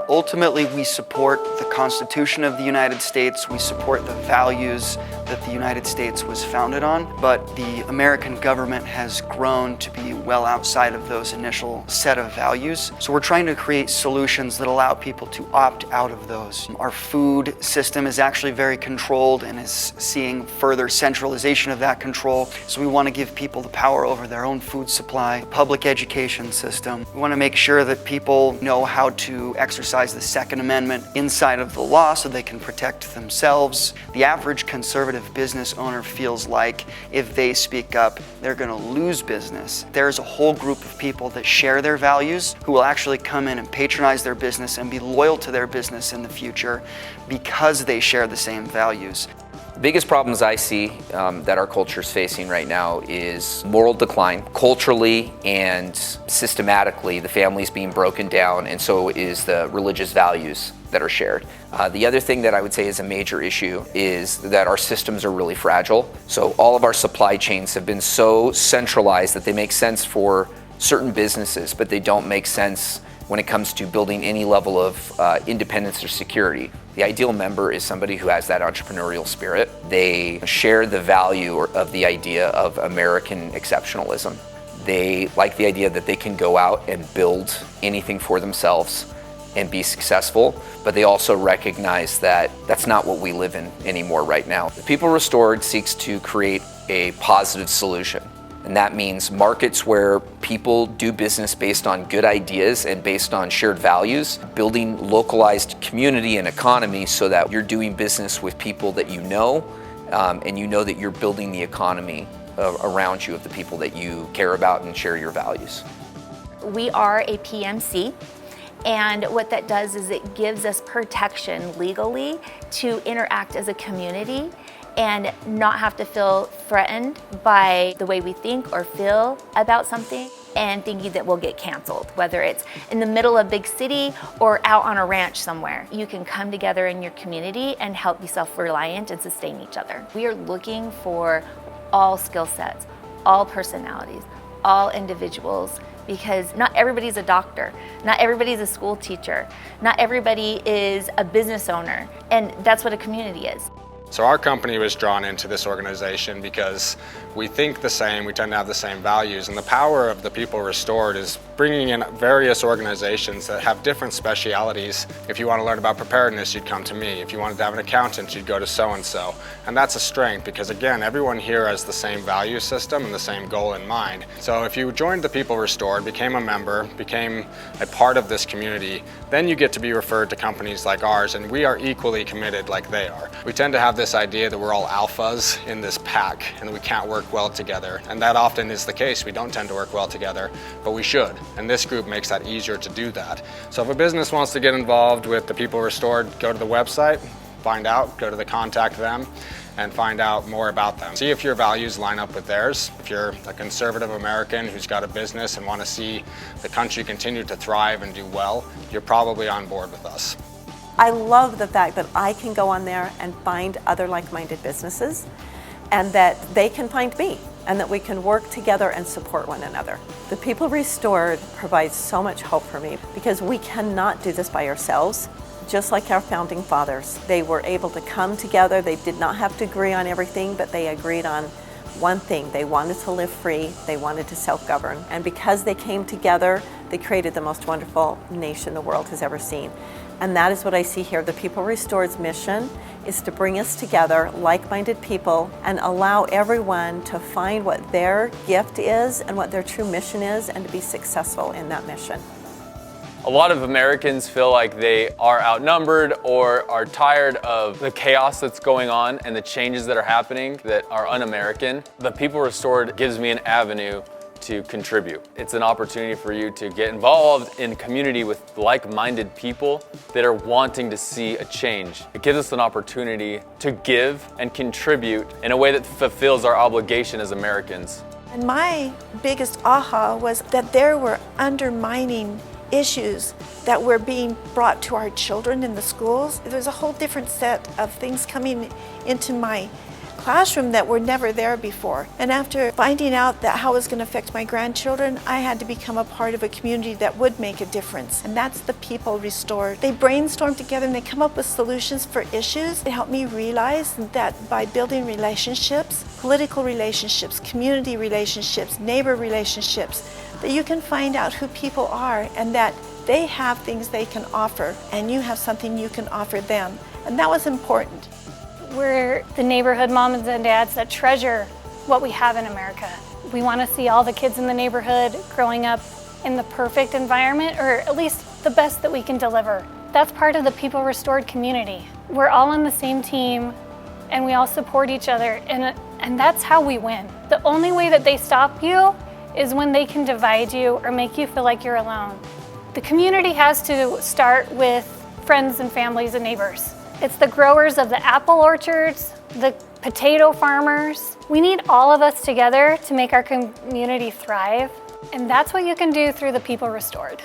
Ultimately, we support the Constitution of the United States. We support the values that the United States was founded on, but the American government has grown to be well outside of those initial set of values. So we're trying to create solutions that allow people to opt out of those. Our food system is actually very controlled and is seeing further centralization of that control. So we want to give people the power over their own food supply. Public education system. We want to make sure that people know how to exercise the Second Amendment inside of the law so they can protect themselves. The average conservative business owner feels like if they speak up, they're going to lose business. There's a whole group of people that share their values who will actually come in and patronize their business and be loyal to their business in the future because they share the same values. The biggest problems I see that our culture is facing right now is moral decline. Culturally and systematically, the family's being broken down, and so is the religious values that are shared. The other thing that I would say is a major issue is that our systems are really fragile. So all of our supply chains have been so centralized that they make sense for certain businesses, but they don't make sense when it comes to building any level of independence or security. The ideal member is somebody who has that entrepreneurial spirit. They share the value of the idea of American exceptionalism. They like the idea that they can go out and build anything for themselves and be successful, but they also recognize that that's not what we live in anymore right now. The People Restored seeks to create a positive solution. And that means markets where people do business based on good ideas and based on shared values, building localized community and economy so that you're doing business with people that you know, and you know that you're building the economy around you of the people that you care about and share your values. We are a PMC. And what that does is it gives us protection legally to interact as a community and not have to feel threatened by the way we think or feel about something and thinking that we'll get canceled, whether it's in the middle of a big city or out on a ranch somewhere. You can come together in your community and help be self-reliant and sustain each other. We are looking for all skill sets, all personalities, all individuals, because not everybody's a doctor, not everybody's a school teacher, not everybody is a business owner, and that's what a community is. So our company was drawn into this organization because we think the same, we tend to have the same values, and the power of the People Restored is bringing in various organizations that have different specialities. If you want to learn about preparedness, you'd come to me. If you wanted to have an accountant, you'd go to so-and-so. And that's a strength because, again, everyone here has the same value system and the same goal in mind. So if you joined the People Restored, became a member, became a part of this community, then you get to be referred to companies like ours, and we are equally committed like they are. We tend to have this idea that we're all alphas in this pack and we can't work well together, and that often is the case. We don't tend to work well together, but we should, and this group makes that easier to do that. So if a business wants to get involved with the People Restored, go to the website, find out, go to the contact them, and find out more about them. See if your values line up with theirs. If you're a conservative American who's got a business and want to see the country continue to thrive and do well, you're probably on board with us. I love the fact that I can go on there and find other like-minded businesses and that they can find me and that we can work together and support one another. The People Restored provides so much hope for me because we cannot do this by ourselves. Just like our founding fathers, they were able to come together. They did not have to agree on everything, but they agreed on one thing. They wanted to live free. They wanted to self-govern. And because they came together, they created the most wonderful nation the world has ever seen. And that is what I see here. The People Restored's mission is to bring us together, like-minded people, and allow everyone to find what their gift is and what their true mission is and to be successful in that mission. A lot of Americans feel like they are outnumbered or are tired of the chaos that's going on and the changes that are happening that are un-American. The People Restored gives me an avenue to contribute. It's an opportunity for you to get involved in community with like-minded people that are wanting to see a change. It gives us an opportunity to give and contribute in a way that fulfills our obligation as Americans. And my biggest aha was that there were undermining issues that were being brought to our children in the schools. There's a whole different set of things coming into my classroom that were never there before. And after finding out that how it was going to affect my grandchildren, I had to become a part of a community that would make a difference. And that's the People Restored. They brainstorm together and they come up with solutions for issues. It helped me realize that by building relationships, political relationships, community relationships, neighbor relationships, that you can find out who people are and that they have things they can offer and you have something you can offer them. And that was important. We're the neighborhood moms and dads that treasure what we have in America. We want to see all the kids in the neighborhood growing up in the perfect environment, or at least the best that we can deliver. That's part of the People Restored community. We're all on the same team and we all support each other, and that's how we win. The only way that they stop you is when they can divide you or make you feel like you're alone. The community has to start with friends and families and neighbors. It's the growers of the apple orchards, the potato farmers. We need all of us together to make our community thrive, and that's what you can do through the People Restored.